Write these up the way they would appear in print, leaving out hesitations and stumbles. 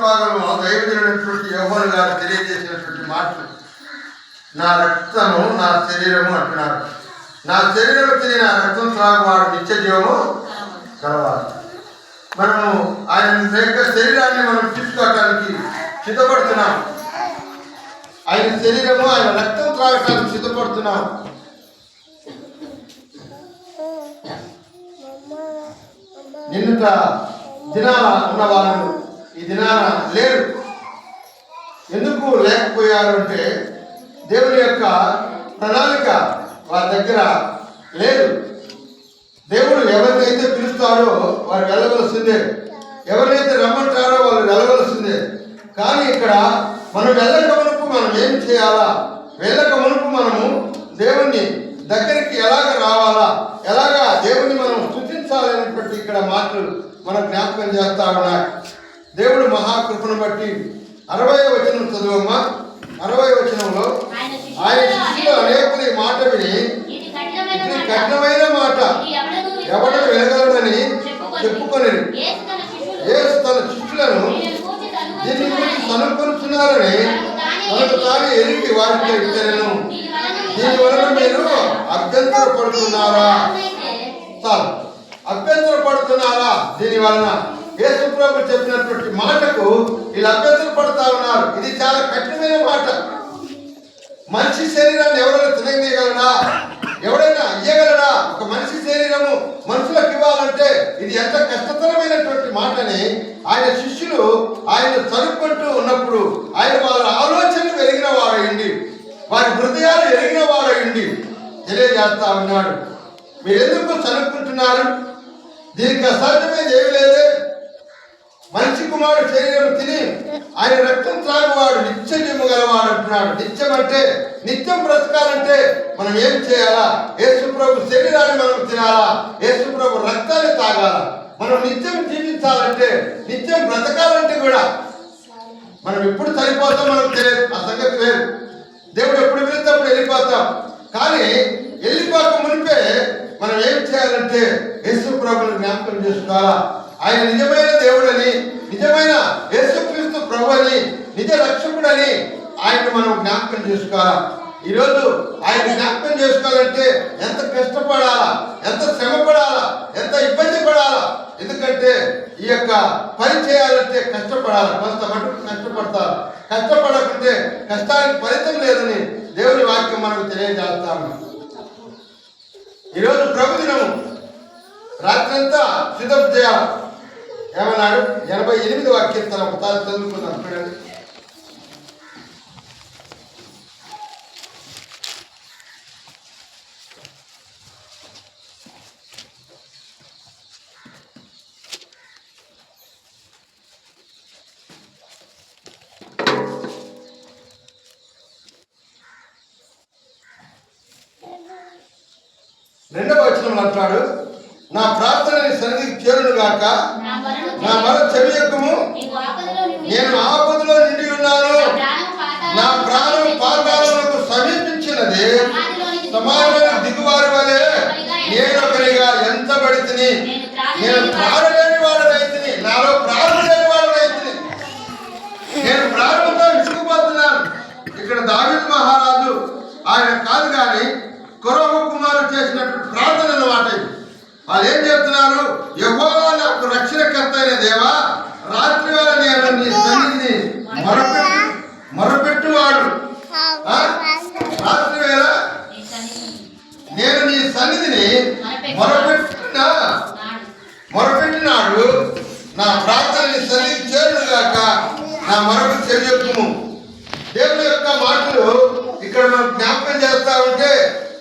భాగంలో దైవజనుడైనటువంటి యోహాను గారు తెలియజేసినటువంటి మాటలు, నా రక్తము నా శరీరము అంటున్నారు. నా శరీరం తిని నా రక్తం త్రాగువాడు నిత్య జీవము కలవాలి. మనము ఆయన యొక్క శరీరాన్ని మనం తీసుకోవటానికి సిద్ధపడుతున్నాం. ఆయన శరీరము ఆయన రక్తం త్రాగటానికి సిద్ధపడుతున్నాం. నిన్నట దినాన ఉన్నవాళ్ళు ఈ దినాన లేరు. ఎందుకు లేకపోయారు అంటే దేవుని యొక్క ప్రణాళిక వారి దగ్గర లేదు. దేవుడు ఎవరినైతే పిలుస్తాడో వారు వెళ్ళవలసిందే, ఎవరినైతే రమ్మంటారో వాళ్ళు వెళ్ళవలసిందే. కానీ ఇక్కడ మనం వెళ్ళక మునుపు మనం ఏం చేయాలా, వెళ్ళక మునుపు మనము దేవుణ్ణి దగ్గరికి ఎలాగ రావాలా, ఎలాగా దేవుణ్ణి మనం స్తుతించాలనేటువంటి ఇక్కడ మాటలు మనం జ్ఞాపకం చేస్తా ఉన్నాయి. దేవుడు మహాకృపను బట్టి 60వ వచనం చదువమ్మా. 60వ వచనంలో ఆయన శిష్యులు అనేకులు ఈ మాట విని, ఇది కఠినమైన మాట ఎవడు వినగలడని చెప్పుకొని యేసు తన శిష్యులను దీన్ని గురించి సనుకొనుచున్నారని తనకు తాను ఎరిగి వారికి ఇచ్చాను. దీని వలన మీరు అభ్యంతరపడుతున్నారా? చాలు, అభ్యంతరపడుతున్నారా? దీని వలన యేసు ప్రభు చెప్పినటువంటి మాటకు వీళ్ళు అభ్యంతరపడుతూ ఉన్నారు. ఇది చాలా కఠినమైన మాట. మనిషి శరీరాన్ని ఎవరైనా తినగలడా? ఎవడైనా ఇయ్యగలడా? ఒక మనిషి శరీరము మనుషులకు ఇవ్వాలంటే ఇది ఎంత కష్టతరమైనటువంటి మాటని ఆయన శిష్యులు ఆయన చదువుకుంటూ ఉన్నప్పుడు ఆయన వాళ్ళ ఆలోచనలు ఎరిగిన వాడయండి, వారి హృదయాలు ఎరిగిన వాడయండి తెలియజేస్తా ఉన్నాడు. మీరు ఎందుకు చదువుకుంటున్నారు? దీనికి అసాధ్యమైనది ఏమి లేదే. మనిషి కుమారుడు శరీరం తిని ఆయన రక్తం త్రాగువాడు నిత్య జీవము గలవాడు అంటున్నాడు. నిత్యం అంటే నిత్యం బ్రతకాలంటే మనం ఏం చేయాలా? యేసు ప్రభు శరీరాన్ని మనం తినాలా, యేసు ప్రభు రక్తాన్ని తాగాల. మనం నిత్యం జీవించాలంటే, నిత్యం బ్రతకాలంటే కూడా మనం ఎప్పుడు చనిపోతాం మనకు తెలియదు, ఆ సంగతి వేరు. దేవుడు ఎప్పుడు వెళ్తే అప్పుడు వెళ్ళిపోతాం. కానీ వెళ్ళిపోక మునిపే మనం ఏం చేయాలంటే యేసు ప్రభుని జ్ఞాపకం చేసుకోవాలా. ఆయన నిజమైన దేవుడని, నిజమైన యేసుక్రీస్తు ప్రభు అని, నిజ రక్షకుడని ఆయన మనం జ్ఞాపకం చేసుకోవాలా. ఈరోజు ఆయన జ్ఞాపకం చేసుకోవాలంటే ఎంత కష్టపడాలా, ఎంత శ్రమ పడాలా, ఎంత ఇబ్బంది పడాలా. ఎందుకంటే ఈ యొక్క పని చేయాలంటే కష్టపడాలి, కొంత మటుకు కష్టపడతారు. కష్టపడకుంటే కష్టానికి ఫలితం లేదని దేవుని వాక్యం మనకు తెలియజేస్తాము. ఈరోజు ప్రభు దినము రాత్రంతా సిద్ధం చేయాలి. ఏమన్నాడు? 88వ కీర్తన ఒకసారి చదువుకుందాం చూడండి. రెండవ వచనం అంటాడు, నా ప్రార్థన నీ సన్నిధికి చేరును గాక, నా మొర చెవియొక్కము, నేను ఆపదలో నిండి ఉన్నాను, నా ప్రాణం పాతాళమునకు సమీపించినది, సమాజంలో దిగువారి వలె నేను ఒకరిగా ఎంచబడితిని, నేను ప్రాణలేని వాడనైతిని, నాలో ప్రాణం లేని వాడనైతిని, నేను ప్రాణంతో విసుగుపోతున్నాను. ఇక్కడ దావీదు మహారాజు ఆయన కాదు కానీ కొరహు కుమారుడు చేసినటువంటి ప్రార్థన అన్నమాట. వాళ్ళు ఏం చెప్తున్నారు? యెహోవా నాకు రక్షణకర్త అయిన దేవా, రాత్రి వేళ నేను నీ సన్నిధిని మొరపెట్టువాడు. రాత్రి వేళ నేను నీ సన్నిధిని మొరపెట్టినాడు, నా ప్రార్థన నీ సన్నిధికి చేరుగాక, నా మొరకు చెవియొక్కుము. దేవుని యొక్క మాటలు ఇక్కడ మనం జ్ఞాపకం చేస్తా ఉంటే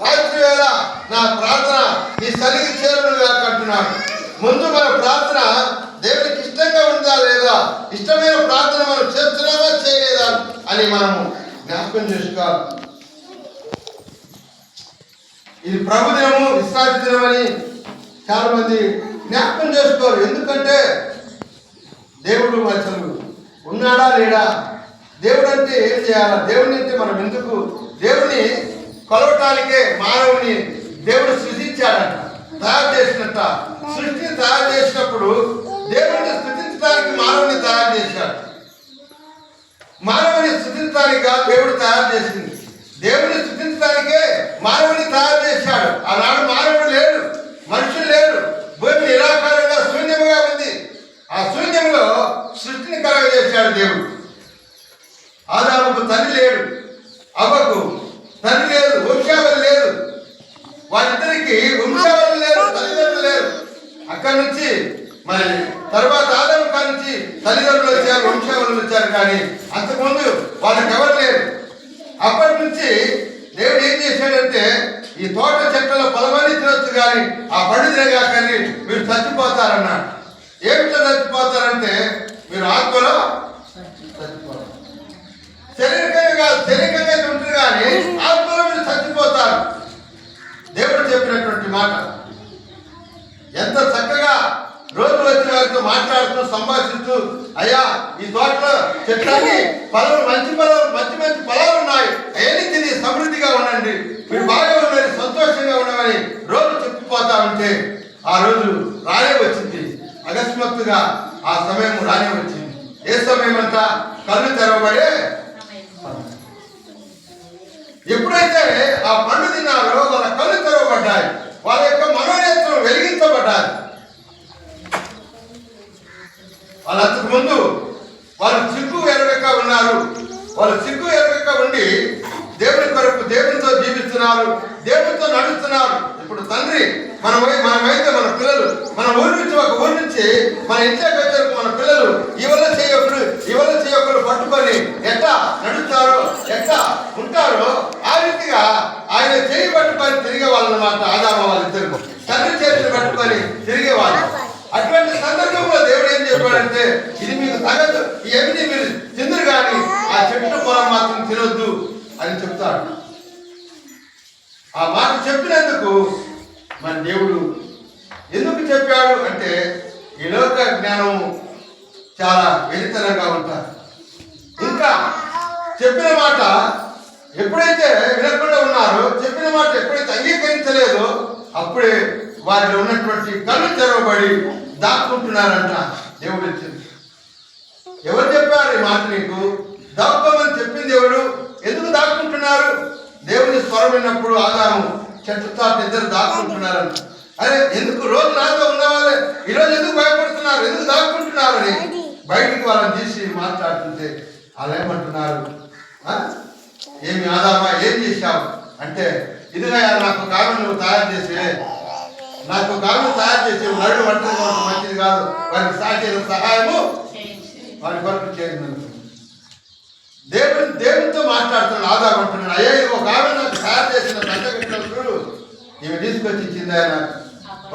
రాత్రి వేళ నా ప్రార్థన నీ సన్నిధికి చేరుగాక అంటున్నాడు. ముందు మన ప్రార్థన దేవునికి ఇష్టంగా ఉందా లేదా, ఇష్టమైన ప్రార్థన మనం చేస్తున్నామా చేయలేదా అని మనము జ్ఞాపకం చేసుకోవాలి. ఇది ప్రభు దినము, విశ్రాంతి దినం అని చాలా మంది జ్ఞాపకం చేసుకోరు. ఎందుకంటే దేవుడు అసలు ఉన్నాడా లేడా, దేవుడు అంటే ఏం చేయాలా, దేవుని అంటే మనం ఎందుకు, దేవుని కొలవటానికే మానవుని దేవుడు సృష్టించాడంట, తయారు చేసినట్ట. సృష్టిని తయారు చేసినప్పుడు దేవుడిని స్థుతించడానికి మానవుని తయారు చేశాడు. స్తుతించడానికి కాదు దేవుడు తయారు చేసింది. దేవుడిని స్తుతించడానికే మానవుని తయారు చేశాడు. ఆనాడు మానవుడు లేడు, మనుషులు లేరు, భూమి నిరాకారంగా శూన్యముగా ఉంది. ఆ శూన్యంలో సృష్టిని కలగజేశాడు దేవుడు. ఆదాముకు తండ్రి లేడు, అవ్వకు తండ్రి లేదు, వంశావళి లేదు, వారిద్దరికి వంశావళి లేదు, తల్లిదండ్రులు లేరు. అక్కడి నుంచి మరి తర్వాత ఆదాము కాడి నుంచి తల్లిదండ్రులు వచ్చారు, వంశావళులు వచ్చారు. కానీ అంతకుముందు వాళ్ళకి ఎవరు లేరు. అప్పటి నుంచి దేవుడు ఏం చేశాడంటే ఈ తోట చెట్ల పొలమని తినొచ్చు కానీ ఆ పండు తినగాకని మీరు చచ్చిపోతారన్నాడు. ఏమిటో చచ్చిపోతారంటే మీరు ఆత్మలో చచ్చిపోతారు. శరీరకంగా కాదు, శరీరకంగా ఉంటుంది కానీ ఆత్మలో మీరు చచ్చిపోతారు. దేవుడు చెప్పినటువంటి మాట. ఎంత చక్కగా రోజు వచ్చి వారితో మాట్లాడుతూ సంభాషిస్తూ, అయ్యా ఈ తోటలో చెట్లకి ఫలాలు మంచి ఫలాలు ఉన్నాయి, అవన్నీ తిని సమృద్ధిగా ఉండండి, మీరు బాగా ఉండండి, సంతోషంగా ఉండమని రోజు చెప్పిపోతా ఉంటే ఆ రోజు రానే వచ్చింది. అకస్మాత్తుగా ఆ సమయం రానే వచ్చింది. ఏ సమయం అంతా కళ్ళు తెరవబడే. ఎప్పుడైతే ఆ పండు తిన్నారో వాళ్ళ కళ్ళు తెరవబడ్డాయి, వాళ్ళ యొక్క మనోనేత్రం వెలిగించబడ్డాయి. వాళ్ళు అంతకు ముందు వాళ్ళు సిగ్గు ఎరగక ఉన్నారు. వాళ్ళు సిగ్గు ఎరగక ఉండి దేవుని కొరకు దేవునితో జీవిస్తున్నారు, దేవునితో నడుస్తున్నారు. ఇప్పుడు తండ్రి మనమైతే మన పిల్లలు మన ఊరి నుంచి ఒక ఊరి నుంచి మన ఇంట్లోకి వచ్చారు. మన పిల్లలు ఇవల్ల చేయొకరు పట్టుకొని ఎట్లా నడుస్తారో ఎట్లా ఉంటారో ఆ రీతిగా ఆయన చేయి పట్టుకొని తిరిగేవాళ్ళనమాట. ఆదాము వాళ్ళిద్దరు తండ్రి చేతిని పట్టుకొని తిరిగేవాళ్ళు. అటువంటి సందర్భంలో దేవుడు ఏం చెప్పాడంటే ఇది మీకు తగదు, ఇవన్నీ మీరు తిందురు కానీ ఆ చెట్టు పొలం మాత్రం తినొద్దు అని చెప్తాడు. ఆ మాట చెప్పినందుకు మన దేవుడు ఎందుకు చెప్పాడు అంటే ఈ లోక జ్ఞానం చాలా వెలితనంగా ఉంటారు. ఇంకా చెప్పిన మాట ఎప్పుడైతే వినకుండా ఉన్నారో, చెప్పిన మాట ఎప్పుడైతే అంగీకరించలేదో అప్పుడే వారిలో ఉన్నటువంటి కళ్ళు తెరవబడి దాక్కుంటున్నారంట. దేవుడు ఇచ్చింది. ఎవరు చెప్పారు ఈ మాట నీకు? దాక్కోమని చెప్పింది ఎవరు? ఎందుకు దాక్కుంటున్నారు? దేవుని స్వరం విన్నప్పుడు ఆదాము చెట్టు చాటు ఇద్దరు దాక్కుంటున్నారంట. అరే ఎందుకు రోజు నాతో ఉన్న వాళ్ళే ఈరోజు ఎందుకు భయపడుతున్నారు, ఎందుకు దాక్కుంటున్నారు అని బయటికి వాళ్ళని తీసి మాట్లాడుతుంటే వాళ్ళు ఏమంటున్నారు? ఏమి ఆదామా ఏం చేశావు అంటే, ఇదిగా నాకు కారణం నువ్వు తయారు చేసే నరుడు వంటది మంచిది కాదు, వారికి సాధ్యమైన సహాయము వారి కొరకు చేసినందుకు దేవునితో మాట్లాడుతున్నాడు. ఆదాము అంటున్నాడు, అయ్యా ఇది ఒక ఆమె నాకు తయారు చేసిన సంతకట్టినప్పుడు ఈమె తీసుకొచ్చి ఇచ్చింది ఆయన.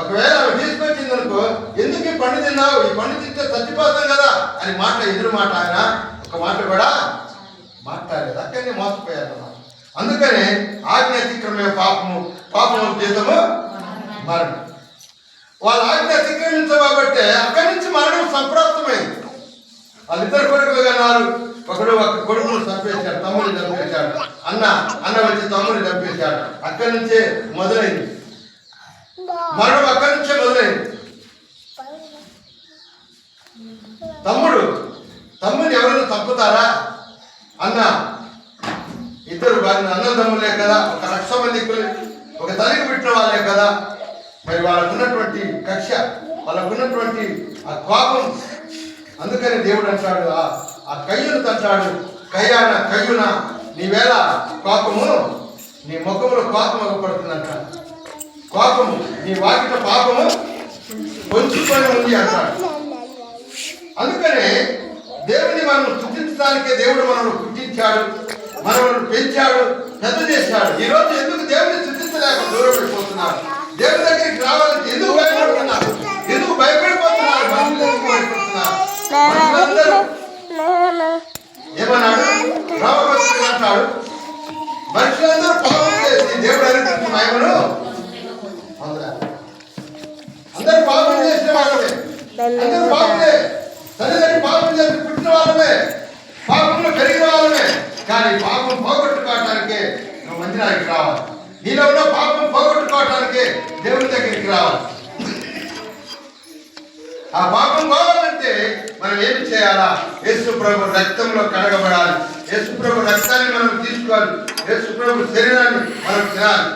ఒకవేళ ఆమె తీసుకొచ్చింది అనుకో, ఎందుకు ఈ పండు తిన్నావు, ఈ పండు తింటే చచ్చిపోతాం కదా అని మాట ఎదురు మాట ఆయన ఒక మాట కూడా మాట్లాడలేదు. అక్కడనే మోసపోయారు అన్నమాట. అందుకనే ఆజ్ఞ అతిక్రమే పాపము జీతము మరణం. వాళ్ళ ఆజ్ఞ అతిక్రమించబట్టే అక్కడి నుంచి మరణం సంప్రాప్తమైంది. వాళ్ళిద్దరు కొడుకులు కన్నారు. ఒక కొడుకును చంపేశాడు, తమ్ముడిని చంపేశాడు. అన్న వచ్చి తమ్ముడిని చంపేశాడు. అక్కడి నుంచే మొదలైంది మరణం, అక్కడి నుంచే మొదలైంది. తమ్ముడిని ఎవరైనా చంపుతారా? ఇద్దరు అన్నదమ్ములే కదా, ఒక 1,00,000 మంది ఒక తల్లికి పుట్టిన వాళ్ళే కదా. మరి వాళ్ళకున్నటువంటి కక్ష, వాళ్ళకున్నటువంటి ఆ కోపం. అందుకని దేవుడు అంటాడు, ఆ కయ్యును తంటాడు, కయ్యున నీవేళ కోపము నీ ముఖములో కోపం అగపడుతుందంట. కోపము నీ వాకిట పాపము పొంచుకొని ఉంది అంటాడు. అందుకనే దేవుని మనం స్తుతించడానికే దేవుడు మనల్ని పుట్టించాడు, మనల్ని పెంచాడు, పెద్ద చేశాడు. ఈ రోజు ఎందుకు దేవుని స్తుతించలేక దూరం అయిపోతున్నారు? దేవుని దగ్గరికి రావాలంటే ఎందుకు భయపడుతున్నారు? ఎందుకు భయపడిపోతున్నారు? ఏమన్నాడు రామభక్తుడు అంటాడు, మనుషులందరూ పాపం చేసి దేవుడు అనుకుంటున్న మహిమను అందరూ పాపం చేసిన వాళ్ళమే, అందరూ పాపమే, తల్లిదండ్రులు పాపం చేసి పుట్టిన వాళ్ళమే, పాపంలో పెరిగిన వాళ్ళమే. కానీ పాపం పోగొట్టుకోవటానికే నువ్వు మందిరానికి రావాలి. నీలో ఉన్న పాపం పోగొట్టుకోవటానికే దేవుని దగ్గరికి రావాలి. ఆ పాపం పోవాలంటే మనం ఏమి చేయాలా? యేసు ప్రభు రక్తంలో కడగబడాలి. యేసుప్రభు రక్తాన్ని మనం తీసుకోవాలి, యేసుప్రభు శరీరాన్ని మనం తినాలి.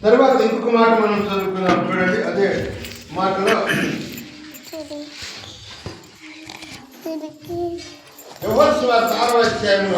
తర్వాత ఇంకొక మాట మనం చదువుకున్నాం చూడండి. అదే మాటలో యోహాను సువార్త 6వ అధ్యాయంలో